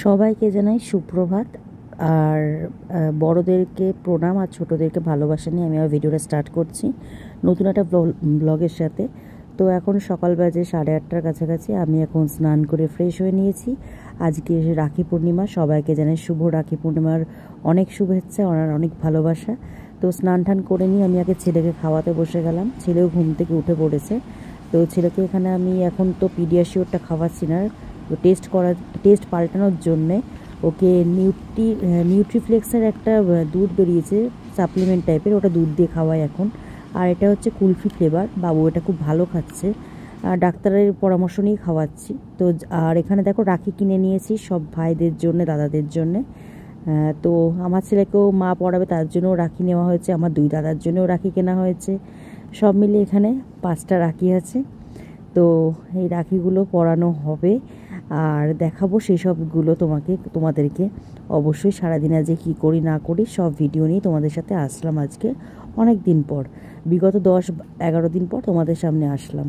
সবাইকে জানাই সুপ্রভাত। আর বড়োদেরকে প্রণাম আর ছোটোদেরকে ভালোবাসা নিয়ে আমি আমার ভিডিওটা স্টার্ট করছি নতুন একটা ব্লগের সাথে। তো এখন সকাল বাজে 8:30টার কাছাকাছি। আমি এখন স্নান করে ফ্রেশ হয়ে নিয়েছি। আজকে রাখি পূর্ণিমা, সবাইকে জানাই শুভ রাখি পূর্ণিমার অনেক শুভেচ্ছা, ওনার অনেক ভালোবাসা। তো স্নান টান করে নিয়ে আমি আগে ছেলেকে খাওয়াতে বসে গেলাম। ছেলেও ঘুম থেকে উঠে পড়েছে। তো ছেলেকে এখানে আমি এখন তো পিডিয়াশিওরটা খাওয়াচ্ছি না, টেস্ট পাল্টানোর জন্যে ওকে নিউট্রিফ্লেক্সের একটা দুধ বেরিয়েছে সাপ্লিমেন্ট টাইপের, ওটা দুধ দিয়ে খাওয়াই এখন। আর এটা হচ্ছে কুলফি ফ্লেভার, বাবু এটা খুব ভালো খাচ্ছে। ডাক্তারের পরামর্শ নিয়ে খাওয়াচ্ছি। তো আর এখানে দেখো রাখি কিনে নিয়েছি সব ভাইদের জন্য, দাদাদের জন্যে। তো আমার ছেলেকেও মা পড়াবে, তার জন্যও রাখি নেওয়া হয়েছে, আমার 2 দাদার জন্যও রাখি কেনা হয়েছে। সব মিলে এখানে 5টা রাখি আছে। তো এই রাখিগুলো পরানো হবে আর দেখাবো সেই সবগুলো তোমাদেরকে। অবশ্যই সারাদিন আজকে কী করি না করি সব ভিডিও নিয়ে তোমাদের সাথে আসলাম আজকে অনেক দিন পর, বিগত 10-11 দিন পর তোমাদের সামনে আসলাম।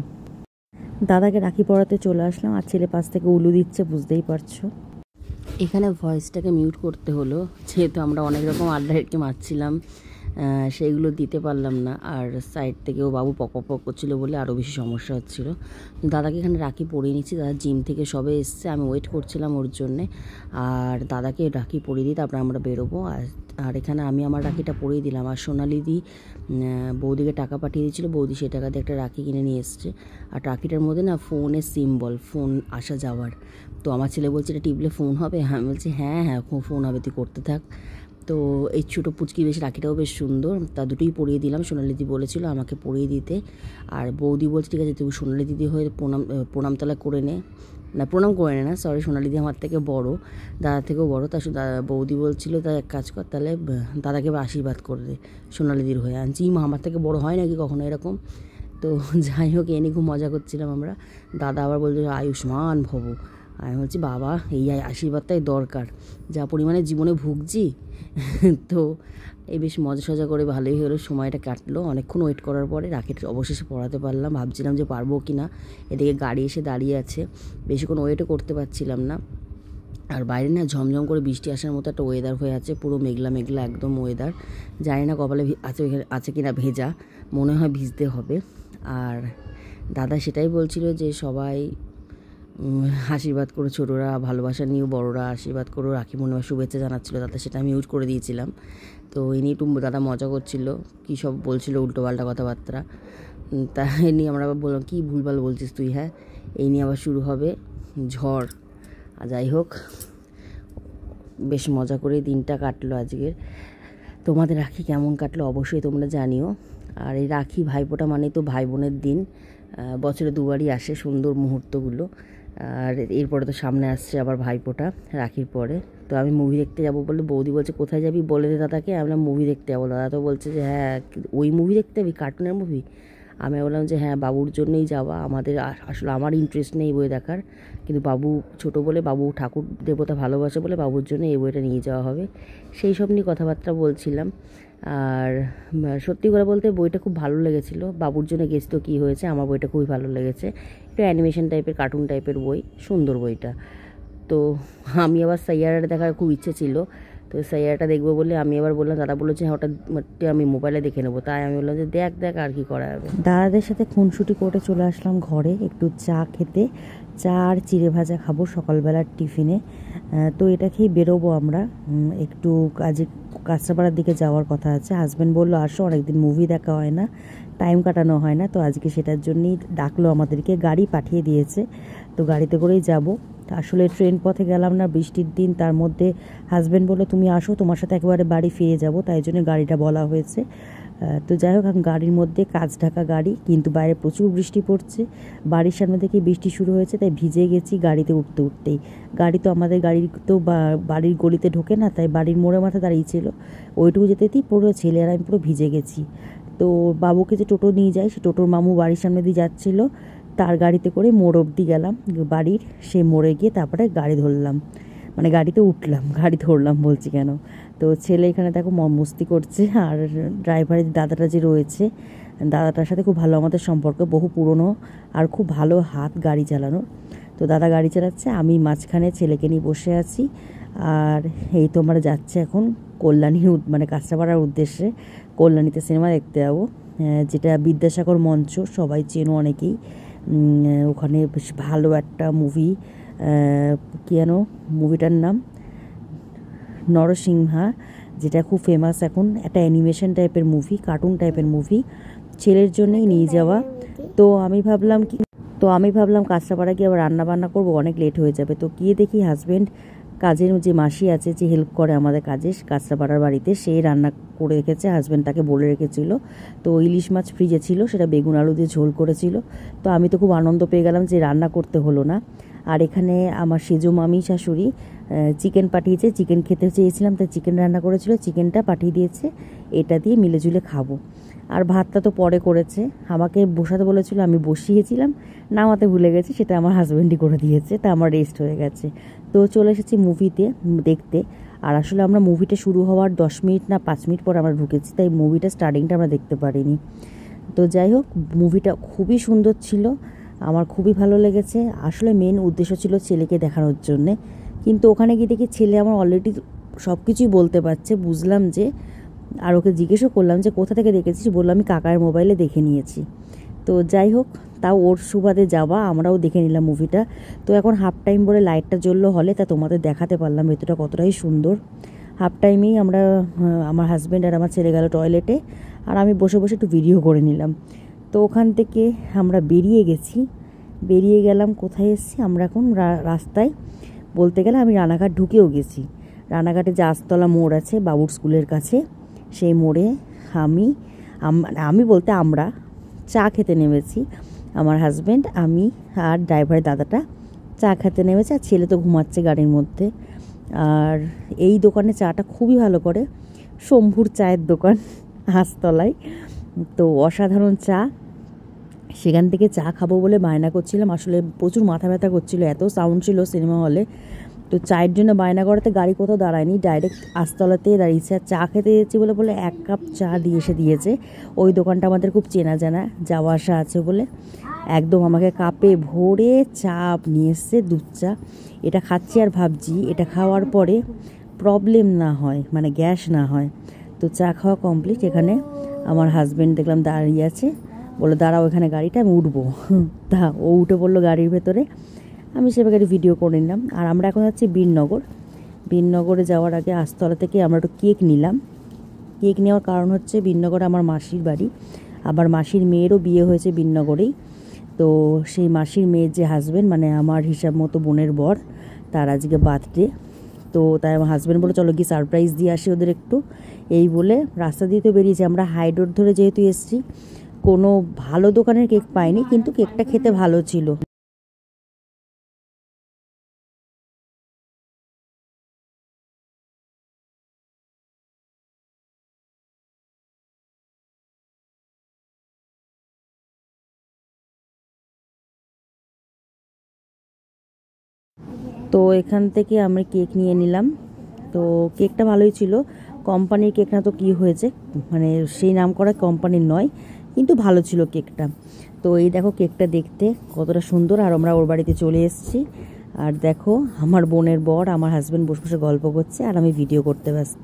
দাদাকে রাখি পরাতে চলে আসলাম আর ছেলে পাশ থেকে উলু দিচ্ছে, বুঝতেই পারছো। এখানে ভয়েসটাকে মিউট করতে হলো, যেহেতু আমরা অনেক রকম আড্ডা হেঁটে মারছিলাম, সেইগুলো দিতে পারলাম না। আর সাইড থেকেও বাবু পক পক করছিলো বলে আরও বেশি সমস্যা হচ্ছিলো। দাদাকে এখানে রাখি পরিয়ে নিচ্ছি, দাদা জিম থেকে সবে এসছে, আমি ওয়েট করছিলাম ওর জন্যে। আর দাদাকে রাখি পরিয়ে দিই, তারপরে আমরা বেরোবো। আর এখানে আমি আমার রাখিটা পরিয়ে দিলাম। আর সোনালিদি বৌদিকে টাকা পাঠিয়ে দিয়েছিলো, বৌদি সেই টাকা দিয়ে একটা রাখি কিনে নিয়ে এসছে। আর রাখিটার মধ্যে না ফোনের সিম্বল, ফোন আসা যাওয়ার। তো আমার ছেলে বলছে এটা টিপলে ফোন হবে, আমি বলছি হ্যাঁ হ্যাঁ ফোন হবে, তুই করতে থাক। তো এই ছোটো পুচকি বেশ রাখিটাও বেশ সুন্দর, তা দুটোই পরিয়ে দিলাম। সোনালিদি বলেছিল আমাকে পরিয়ে দিতে, আর বৌদি বলছে ঠিক আছে তুই সোনালিদি হয়ে প্রণামতলা করে নে, না প্রণাম করে নে না, সরি, সোনালিদি আমার থেকে বড়, দাদা থেকেও বড়। তা বৌদি বলছিল তা এক কাজ কর, তাহলে দাদাকে আশীর্বাদ করে দে সোনালিদির হয়ে। আনছি মা আমার থেকে বড় হয় নাকি কখনো এরকম। তো যাই হোক, এ নিয়ে খুব মজা করছিলাম আমরা। দাদা আবার বলছিল আয়ুষ্মান ভব। আমি বলছি বাবা এই আশীর্বাদটাই দরকার, যা পরিমাণে জীবনে ভুগছি। তো এই বেশ মজা সজা করে ভালোই হলো, সময়টা কাটলো। অনেকক্ষণ ওয়েট করার পরে রাখিটা অবশেষে পড়াতে পারলাম, ভাবছিলাম যে পারবো কি না। এদিকে গাড়ি এসে দাঁড়িয়ে আছে, বেশিক্ষণ ওয়েটও করতে পারছিলাম না। আর বাইরে না ঝমঝম করে বৃষ্টি আসার মতো একটা ওয়েদার হয়ে আছে, পুরো মেঘলা মেঘলা একদম ওয়েদার। জানি না কপালে আছে কিনা ভেজা, মনে হয় ভিজতে হবে। আর দাদা সেটাই বলছিল যে সবাই আশীর্বাদ করো, ছোটোরা ভালোবাসা নিয়েও বড়োরা আশীর্বাদ করো, রাখি পূর্ণিমার শুভেচ্ছা জানাচ্ছিলো দাদা, সেটা আমি ইউজ করে দিয়েছিলাম। তো এই নিয়ে একটু দাদা মজা করছিল, কী সব বলছিল উল্টোপাল্টা কথাবার্তা। তা এই নিয়ে আমরা আবার বললাম কী ভুলভাল বলছিস তুই, হ্যাঁ। এই নিয়ে আবার শুরু হবে ঝড়। আর যাই হোক, বেশ মজা করে দিনটা কাটলো আজকের। তোমাদের রাখি কেমন কাটলো অবশ্যই তোমরা জানিও। আর এই রাখি ভাইফোঁটা মানে তো ভাই বোনের দিন, বছরে 2বারই আসে সুন্দর মুহূর্তগুলো। আর এরপরে তো সামনে আসছে আবার ভাইফোঁটা রাখির পরে। তো আমি মুভি দেখতে যাবো বলে বৌদি বলছে কোথায় যাবি বলে দে দাদাকে, আমরা মুভি দেখতে যাবো। দাদা তো বলছে যে হ্যাঁ ওই মুভি দেখতে যাবি, কার্টুনের মুভি। আমি বললাম যে হ্যাঁ বাবুর জন্যই যাওয়া, আসলে আমার ইন্টারেস্ট নেই বই দেখার, কিন্তু বাবু ছোট বলে, বাবু ঠাকুর দেবতা ভালোবাসে বলে বাবুর জন্য এই বইটা নিয়ে যাওয়া হবে। সেই সব নিয়ে কথাবার্তা বলছিলাম। আর সত্যি করে বলতে বইটা খুব ভালো লেগেছিলো। বাবুর জন্য গেছি তো কী হয়েছে, আমার বইটা খুবই ভালো লেগেছে। একটু অ্যানিমেশন টাইপের, কার্টুন টাইপের বই, সুন্দর বইটা। তো আমি আবার সাইয়ারাটা দেখার খুব ইচ্ছে ছিল, তো সাইয়ারাটা দেখবো বলে আমি আবার বললাম, দাদা বলেছে হ্যাঁ ওটা আমি মোবাইলে দেখে নেবো। তাই আমি বললাম যে দেখ আর কি করা যাবে। দাদাদের সাথে খুনসুটি করে চলে আসলাম ঘরে একটু চা খেতে। চা আর চিড়ে ভাজা খাবো সকালবেলার টিফিনে। তো এটা খেয়েই বেরোবো আমরা, একটু কাঁচরাপাড়ার দিকে যাওয়ার কথা আছে। হাজব্যান্ড বললো আসো, অনেকদিন মুভি দেখা হয় না, টাইম কাটানো হয় না, তো আজকে সেটার জন্যই ডাকলো আমাদেরকে, গাড়ি পাঠিয়ে দিয়েছে। তো গাড়িতে করেই যাব। আসলে ট্রেন পথে গেলাম না, বৃষ্টির দিন, তার মধ্যে হাজব্যান্ড বললো তুমি আসো, তোমার সাথে একেবারে বাড়ি ফিরে যাব, তাই জন্য গাড়িটা বলা হয়েছে। তো যাই হোক, গাড়ির মধ্যে কাঁচ ঢাকা গাড়ি, কিন্তু বাইরে প্রচুর বৃষ্টি পড়ছে। বাড়ির সামনে থেকে বৃষ্টি শুরু হয়েছে, তাই ভিজে গেছি গাড়িতে উঠতেই। গাড়ি তো আমাদের গাড়ি তো বাড়ির গলিতে ঢোকে না, তাই বাড়ির মোড়ে মাথা দাঁড়িয়েছিল, ওইটুকু যেতেই পুরো ছেলে আর আমি পুরো ভিজে গেছি। তো বাবুকে যে টোটো নিয়ে যায়, সে টোটোর মামু বাড়ির সামনে দিয়ে যাচ্ছিলো, তার গাড়িতে করে মোড় অবধি গেলাম, বাড়ির সেই মোড়ে গিয়ে তারপরে গাড়ি ধরলাম। মানে গাড়িতে উঠলাম, গাড়ি ধরলাম বলছি কেন। তো ছেলে এখানে দেখো মস্তি করছে, আর ড্রাইভারের দাদাটা যে রয়েছে, দাদাটার সাথে খুব ভালো আমাদের সম্পর্ক, বহু পুরনো আর খুব ভালো হাত গাড়ি চালানোর। তো দাদা গাড়ি চালাচ্ছে, আমি মাঝখানে ছেলেকে নিয়ে বসে আছি। আর এই তো আমরা যাচ্ছে এখন কল্যাণীর মানে কাঁচরাপাড়ার উদ্দেশ্যে। কল্যাণীতে সিনেমা দেখতে যাবো, যেটা বিদ্যাসাগর মঞ্চ, সবাই চেনো অনেকেই। ওখানে বেশ ভালো একটা মুভি, কী যেন মুভিটার নাম, নরসিংহা, যেটা খুব ফেমাস এখন, একটা অ্যানিমেশন টাইপের মুভি, কার্টুন টাইপের মুভি, ছেলের জন্যই নিয়ে যাওয়া। তো আমি ভাবলাম কাঁচরাপাড়া গিয়ে আবার রান্না বান্না করবো, অনেক লেট হয়ে যাবে। তো গিয়ে দেখি হাজব্যান্ড, কাজের যে মাসি আছে, যে হেল্প করে আমাদের কাজে কাঁচরাপাড়ার বাড়িতে, সেই রান্না করে রেখেছে। হাজব্যান্ড তাকে বলে রেখেছিল। তো ইলিশ মাছ ফ্রিজে ছিল, সেটা বেগুন আলু দিয়ে ঝোল করেছিল। তো আমি তো খুব আনন্দ পেয়ে গেলাম যে রান্না করতে হলো না। আর এখানে আমার সেজো মামি শাশুড়ি চিকেন পাঠিয়েছে, চিকেন খেতে চেয়েছিলাম তাই চিকেন রান্না করেছিল, চিকেনটা পাঠিয়ে দিয়েছে। এটা দিয়ে মিলেজুলে খাবো। আর ভাতটা তো পরে করেছে, আমাকে বসাতে বলেছিল, আমি বসিয়েছিলাম, নামাতে ভুলে গেছি, সেটা আমার হাজব্যান্ডই করে দিয়েছে। তা আমার রেস্ট হয়ে গেছে। তো চলে এসেছি মুভিতে দেখতে। আর আসলে আমরা মুভিটা শুরু হওয়ার 10 মিনিট না 5 মিনিট পর আমরা ঢুকেছি, তাই মুভিটা স্টার্টিংটা আমরা দেখতে পারিনি। তো যাই হোক, মুভিটা খুবই সুন্দর ছিল, আমার খুবই ভালো লেগেছে। আসলে মেন উদ্দেশ্য ছিল ছেলেকে দেখানোর জন্যে, কিন্তু ওখানে গিয়ে দেখি ছেলে আমার অলরেডি সব কিছুই বলতে পারছে, বুঝলাম যে। আর ওকে জিজ্ঞেসও করলাম যে কোথা থেকে দেখেছিস, বললাম আমি কাকার মোবাইলে দেখে নিয়েছি। তো যাই হোক, তাও ওর সুবাদে যাওয়া, আমরাও দেখে নিলাম মুভিটা। তো এখন হাফ টাইম বলে লাইটটা জ্বললো হলে, তা তোমাদের দেখাতে পারলাম ভেতরটা কতটাই সুন্দর। হাফ টাইমেই আমরা, আমার হাজব্যান্ড আর আমার ছেলে গেল টয়লেটে, আর আমি বসে বসে একটু ভিডিও করে নিলাম। তো ওখান থেকে আমরা বেরিয়ে গেলাম, কোথায় এসেছি আমরা এখন, রাস্তায় বলতে গেলে আমি রানাঘাট ঢুকেও গেছি। রানাঘাটে যে আস্তলা মোড় আছে বাবুর স্কুলের কাছে, সেই মোড়ে আমি বলতে আমরা চা খেতে নেমেছি। আমার হাজব্যান্ড, আমি আর ড্রাইভারের দাদাটা চা খেতে নেমেছে, আর ছেলে তো ঘুমাচ্ছে গাড়ির মধ্যে। আর এই দোকানে চাটা খুবই ভালো করে, শম্ভুর চায়ের দোকান, হাঁসতলায়। তো অসাধারণ চা। সেখান থেকে চা খাবো বলে বায়না করছিলাম, আসলে প্রচুর মাথা ব্যথা করছিল, এত সাউন্ড ছিল সিনেমা হলে। তো চায়ের জন্য বায়না করাতে গাড়ি কোথাও দাঁড়ায়নি, ডাইরেক্ট আস্তলাতেই দাঁড়িয়েছে। আর চা খেতে যেয়েছি বলে 1 কাপ চা দিয়েছে। ওই দোকানটা আমাদের খুব চেনা জানা, যাওয়া আসা আছে বলে একদম আমাকে কাপে ভরে চা নিয়ে এসছে, দুধ চা। এটা খাচ্ছি আর ভাবছি এটা খাওয়ার পরে প্রবলেম না হয়, মানে গ্যাস না হয়। তো চা খাওয়া কমপ্লিট। এখানে আমার হাজব্যান্ড দেখলাম দাঁড়িয়ে আছে, বললো দাঁড়াও এখানে গাড়িটা, আমি উঠবো। তা ও উঠে পড়লো গাড়ির ভেতরে, আমি সেভাবে গাড়ি ভিডিও করে নিলাম। আর আমরা এখন যাচ্ছি বীরনগরে যাওয়ার আগে আস্তলা থেকে আমরা একটু কেক নিলাম। কেক নেওয়ার কারণ হচ্ছে বীরনগরে আমার মাসির বাড়ি, আবার মাসির মেয়েরও বিয়ে হয়েছে বীরনগরেই। তো সেই মাসির মেয়ের যে হাজব্যান্ড, মানে আমার হিসাব মতো বোনের বর, তার আজকে বার্থডে। তো তাই আমার হাজব্যান্ড বলে চলো গিয়ে সারপ্রাইজ দিয়ে আসি ওদের একটু, এই বলে রাস্তা দিয়ে তো বেরিয়েছি। আমরা হাই রোড ধরে যেহেতু এসেছি, কোনো ভালো দোকানের কেক পাইনি, কিন্তু কেকটা খেতে ভালো ছিল। তো এখান থেকে আমি কেক নিয়ে নিলাম। তো কেকটা ভালোই ছিল, কোম্পানির কেক না তো কী হয়েছে, মানে সেই নাম করা কোম্পানির নয়, কিন্তু ভালো ছিল কেকটা। তো এই দেখো কেকটা দেখতে কতটা সুন্দর। আর আমরা ওর বাড়িতে চলে এসেছি। আর দেখো আমার বোনের বর, আমার হাজব্যান্ড বসে বসে গল্প করছে, আর আমি ভিডিও করতে ব্যস্ত।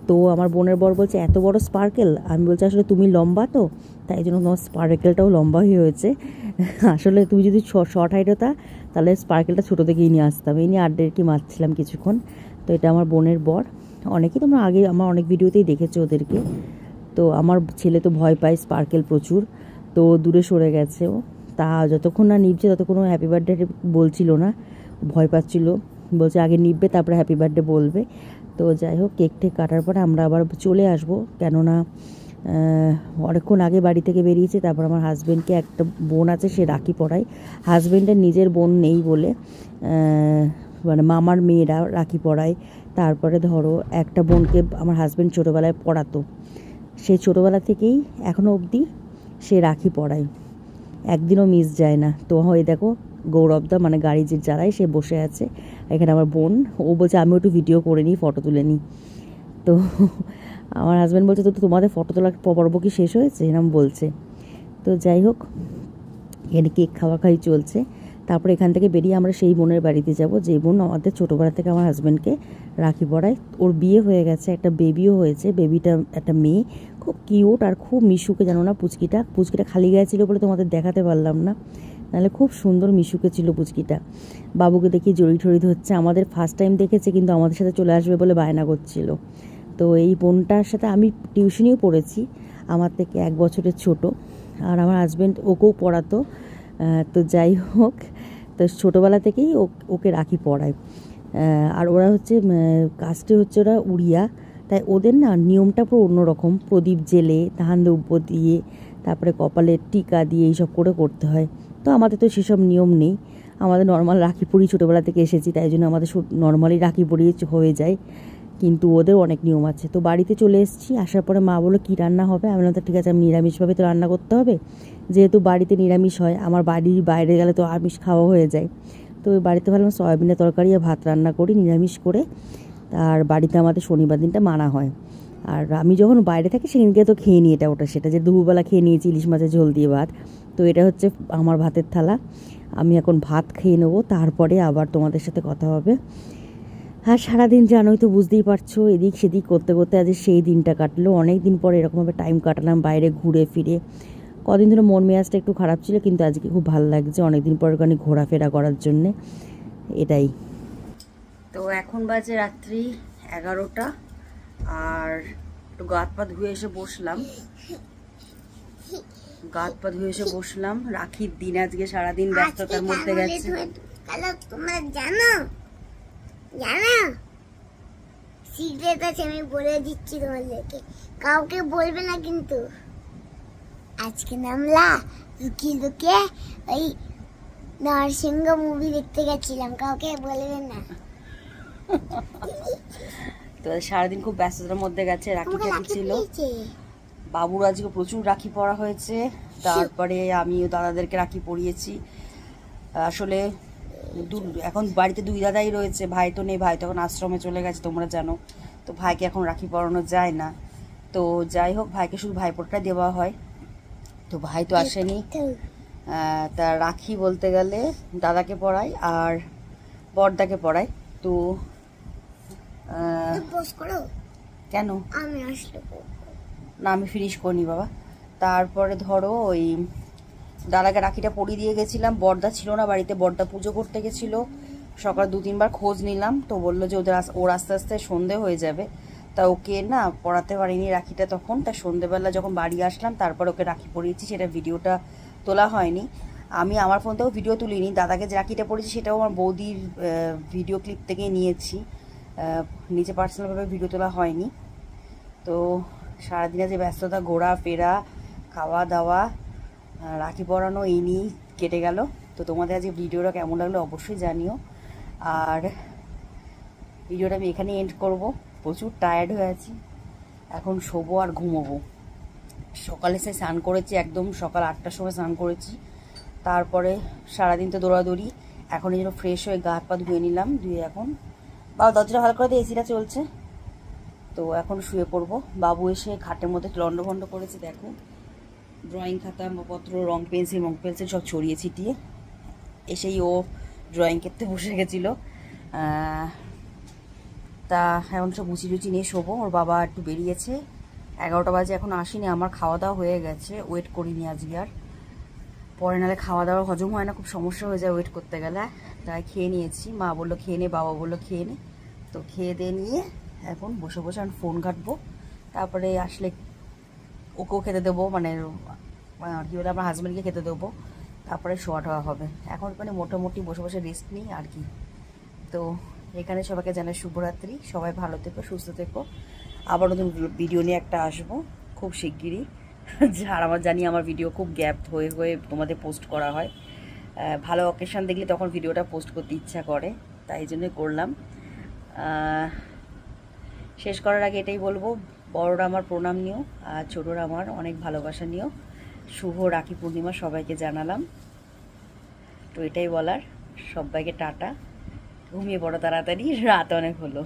তো আমার বোনের বর বলছে এত বড় স্পার্কেল, আমি বলছি আসলে তুমি লম্বা তো, তাই জন্য তোমার স্পার্কেলটাও লম্বা হয়েছে। আসলে তুমি যদি শর্ট হাইট হতা, তাহলে স্পার্কেলটা ছোটো থেকেই নিয়ে আসতাম। এই নিয়ে আড্ডা কি মারছিলাম কিছুক্ষণ। তো এটা আমার বোনের বর, অনেকেই তোমরা আগে আমার অনেক ভিডিওতেই দেখেছো ওদেরকে। তো আমার ছেলে তো ভয় পায় স্পার্কেল প্রচুর, তো দূরে সরে গেছে ও। তা যতক্ষণ না নিবছে ততক্ষণ হ্যাপি বার্থডে বলছিল না, ভয় পাচ্ছিল, বলছে আগে নিববে তারপরে হ্যাপি বার্থডে বলবে। তো যাই হোক, কেক টেক কাটার পরে আমরা আবার চলে আসবো, কেননা অনেকক্ষণ আগে বাড়ি থেকে বেরিয়েছে। তারপর আমার হাজব্যান্ডকে একটা বোন আছে, সে রাখি পড়ায়। হাজব্যান্ডের নিজের বোন নেই বলে মানে মামার মেয়েরা রাখি পড়ায়। তারপরে ধরো একটা বোনকে আমার হাজব্যান্ড ছোটোবেলায় পড়াতো, সেই ছোটোবেলা থেকেই এখনও অবধি সে রাখি পড়ায়, একদিনও মিস যায় না। তো হয় দেখো গৌরবদা মানে গাড়ি যে চালায় সে বসে আছে, এখানে আমার বোন, ও বলছে আমি একটু ভিডিও করে নিই, ফটো তুলে নিই। তো আমার হাজব্যান্ড বলছে তো তোমাদের ফটো তোলার পর্ব কি শেষ হয়েছে এরকম বলছে। তো যাই হোক, এখানে কেক খাওয়াখাওয়ি চলছে। তারপরে এখান থেকে বেরিয়ে আমরা সেই বোনের বাড়িতে যাব, যে বোন আমাদের ছোটোবেলা থেকে আমার হাজব্যান্ডকে রাখি পরায়। ওর বিয়ে হয়ে গেছে, একটা বেবিও হয়েছে, বেবিটা একটা মেয়ে, খুব কিউট আর খুব মিশুকে, জানো না পুচকিটা খালি গায়ে ছিল বলে তোমাদের দেখাতে পারলাম না, নাহলে খুব সুন্দর মিশুকে ছিল পুচকিটা। বাবুকে দেখি জড়ি ঠড়ি ধরছে, আমাদের ফার্স্ট টাইম দেখেছে কিন্তু আমাদের সাথে চলে আসবে বলে বায়না করছিল। তো এই বোনটার সাথে আমি টিউশনিও পড়েছি, আমার থেকে 1 বছরের ছোট, আর আমার হাজব্যান্ড ওকেও পড়াতো। তো যাই হোক, তো ছোটোবেলা থেকেই ওকে রাখি পরায়। আর ওরা হচ্ছে কাস্টে হচ্ছে ওরা উড়িয়া, তাই ওদের না নিয়মটা পুরো অন্যরকম, প্রদীপ জেলে ধান দ্রব্য দিয়ে তারপরে কপালে টিকা দিয়ে এইসব করে করতে হয়। তো আমাদের তো সেসব নিয়ম নেই, আমাদের নর্মাল রাখি পরিয়ে ছোটোবেলা থেকে এসেছি, তাই জন্য আমাদের নর্মালি রাখি পরিয়ে হয়ে যায়, কিন্তু ওদের অনেক নিয়ম আছে। তো বাড়িতে চলে এসেছি, আসার পরে মা বললো কী রান্না হবে, আমি বললাম তো ঠিক আছে, আমি নিরামিষভাবে তো রান্না করতে হবে, যেহেতু বাড়িতে নিরামিষ হয়, আমার বাড়ির বাইরে গেলে তো আমিষ খাওয়া হয়ে যায়। তো বাড়িতে ভাবলাম সয়াবিনের তরকারি আর ভাত রান্না করি নিরামিষ করে, আর বাড়িতে আমাদের শনিবার দিনটা মানা হয়। আর আমি যখন বাইরে থাকি সেদিনকে তো খেয়ে নিই এটা ওটা সেটা, যে দুপুরবেলা খেয়ে নিয়েছি ইলিশ মাছের ঝোল দিয়ে ভাত। তো এটা হচ্ছে আমার ভাতের থালা, আমি এখন ভাত খেয়ে নেবো, তারপরে আবার তোমাদের সাথে কথা হবে। আর সারাদিন জানোই তো, বুঝতেই পারছো, এদিক সেদিক করতে করতে আজ সেই দিনটা কাটলো। অনেক দিন পরে এরকমভাবে টাইম কাটালাম বাইরে ঘুরে ফিরে। কদিন ধরে মন মেজাজটা একটু খারাপ ছিল, কিন্তু আজকে খুব ভালো লাগছে অনেকদিন পর ওখানে ঘোরাফেরা করার জন্যে, এটাই। তো এখন বাজে রাত্রি 11টা, আর একটু গা হাত পা ধুয়ে এসে বসলাম। রাখির দিন আজকে, সারাদিন ব্যস্ততার মধ্যে গেছে। তোমরা জানো সিক্রেট আছে, আমি বলে দিচ্ছি তোমাদেরকে, কাউকে বলবে না কিন্তু। আজকে নামলা লুকিয়ে লুকিয়ে ওই নরসিংহ মুভি দেখতে গেছিলাম, কাউকে বলবে না। তো সারাদিন খুব ব্যস্ততার মধ্যে গেছে, রাখি ছিল, বাবুর আজকে প্রচুর রাখি পরা হয়েছে, তারপরে আমিও দাদাদেরকে রাখি পরিয়েছি। আসলে এখন বাড়িতে 2 দাদাই রয়েছে, ভাই তো নেই, ভাই তো এখন আশ্রমে চলে গেছে তোমরা জানো। তো ভাইকে এখন রাখি পরানো যায় না, তো যাই হোক ভাইকে শুধু ভাইফোঁটা দেওয়া হয়। তো ভাই তো আসেনি, তা রাখি বলতে গেলে দাদাকে পড়াই আর বড়দাকে পড়াই। তো কেন না, আমি ফিনিশ করিনি বাবা। তারপরে ধরো ওই দাদাকে রাখিটা পরিয়ে দিয়ে গেছিলাম, বড়দা ছিল না বাড়িতে, বড়দা পুজো করতে গেছিলো। সকালে 2-3 বার খোঁজ নিলাম, তো বললো যে ওর আস্তে আস্তে সন্ধে হয়ে যাবে, তা ওকে না পড়াতে পারিনি রাখিটা তখন। তা সন্ধেবেলা যখন বাড়ি আসলাম তারপর ওকে রাখি পরিয়েছি, সেটা ভিডিওটা তোলা হয়নি। আমি আমার ফোন থেকেও ভিডিও তুলিনি, দাদাকে যে রাখিটা পরিয়েছি সেটাও আমার বৌদির ভিডিও ক্লিপ থেকেই নিয়েছি, নিজে পার্সোনালভাবে ভিডিও তোলা হয়নি। তো সারাদিনে যে ব্যস্ততা, ঘোরাফেরা, খাওয়া দাওয়া, রাখি পরানো, এই নিয়েই কেটে গেল। তো তোমাদের আজকে ভিডিওটা কেমন লাগলো অবশ্যই জানিও, আর ভিডিওটা আমি এখানে এন্ড করব। প্রচুর টায়ার্ড হয়ে আছি, এখন শোবো আর ঘুমোবো। সকালে সে স্নান করেছি, একদম সকাল 8টার সময় স্নান করেছি, তারপরে সারাদিন তো দৌড়াদৌড়ি। এখন এই জন্য ফ্রেশ হয়ে গা হাত পা ধুয়ে নিলাম, ধুয়ে এখন বাবা দরজাটা ভালো করে দিয়ে, এসিটা চলছে। তো এখন শুয়ে পড়বো। বাবু এসে খাটের মধ্যে লন্ডভন্ড করেছে, দেখো ড্রয়িং খাতা পত্র, রং পেন্সিল সব ছড়িয়ে ছিটিয়ে। এসেই ও ড্রয়িং করতে বসে গেছিলো। তা এখন সব গুছি টুচি নিয়ে শোবো। ওর বাবা একটু বেরিয়েছে, 11টা বাজে, এখন আসেনি। আমার খাওয়া দাওয়া হয়ে গেছে, ওয়েট করিনি আজকে আর, পরে নাহলে খাওয়া দাওয়া হজম হয় না, খুব সমস্যা হয়ে যায় ওয়েট করতে গেলে। তাই খেয়ে নিয়েছি, মা বললো খেয়ে নে, বাবা বললো খেয়ে নে। তো খেয়ে দিয়ে নিয়ে এখন বসে বসে আমি ফোন ঘাঁটবো, তারপরে আসলে ওকেও খেতে দেবো, মানে কী বলে আমার হাজব্যান্ডকে খেতে দেবো, তারপরে শোয়া টোয়া হবে। এখন মানে মোটামুটি বসে বসে রেস্ট নিই আর কি। তো এখানে সবাইকে জানাই শুভরাত্রি, সবাই ভালো থেকো, সুস্থ থেকো। আবার নতুন ভিডিও নিয়ে একটা আসবো খুব শিগগিরই। আর আমার জানি আমার ভিডিও খুব গ্যাপ হয়ে হয়ে তোমাদের পোস্ট করা হয়, ভালো অকেশান দেখলে তখন ভিডিওটা পোস্ট করতে ইচ্ছা করে, তাই জন্যই করলাম। শেষ করার আগে এটাই বলবো, বড়রা আমার প্রণাম নিও, আর ছোটরা আমার অনেক ভালোবাসা নিও। শুভ রাখি পূর্ণিমা সবাইকে জানালাম। তো এটাই বলার। সবাইকে টাটা, ঘুমিয়ে পড়ো তাড়াতাড়ি, রাত অনেক হলো।